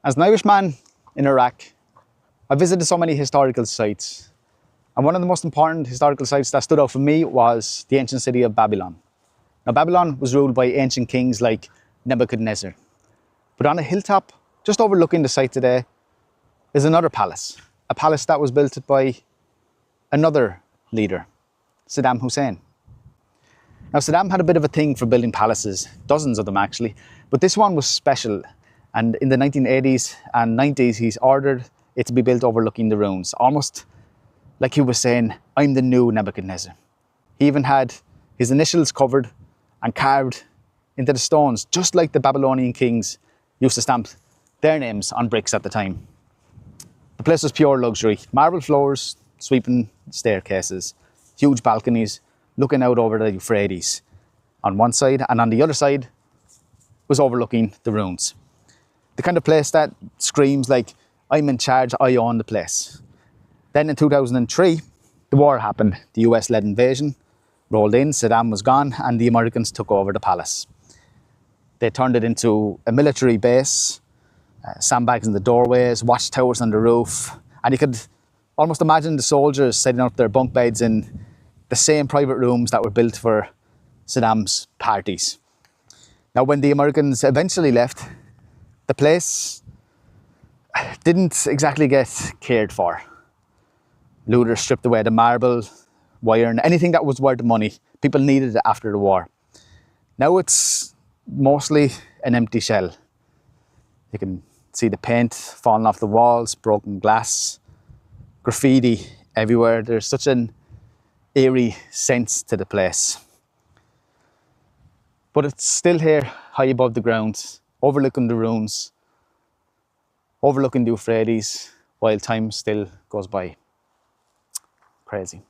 As an Irishman in Iraq, I visited so many historical sites. And one of the most important historical sites that stood out for me was the ancient city of Babylon. Now, Babylon was ruled by ancient kings like Nebuchadnezzar. But on a hilltop, just overlooking the site today, is another palace. A palace that was built by another leader, Saddam Hussein. Now, Saddam had a bit of a thing for building palaces, dozens of them actually, but this one was special. And in the 1980s and 90s, he's ordered it to be built overlooking the ruins, almost like he was saying, I'm the new Nebuchadnezzar. He even had his initials covered and carved into the stones, just like the Babylonian kings used to stamp their names on bricks at the time. The place was pure luxury, marble floors, sweeping staircases, huge balconies, looking out over the Euphrates on one side, and on the other side was overlooking the ruins. The kind of place that screams like, I'm in charge, I own the place. Then in 2003, the war happened. The US-led invasion rolled in, Saddam was gone, and the Americans took over the palace. They turned it into a military base, sandbags in the doorways, watchtowers on the roof, and you could almost imagine the soldiers setting up their bunk beds in the same private rooms that were built for Saddam's parties. Now, when the Americans eventually left, the place didn't exactly get cared for. Looters stripped away the marble, wire, and anything that was worth money. People needed it after the war. Now it's mostly an empty shell. You can see the paint falling off the walls, broken glass, graffiti everywhere. There's such an eerie sense to the place. But it's still here, high above the ground, overlooking the ruins, overlooking the Euphrates, while time still goes by. Crazy.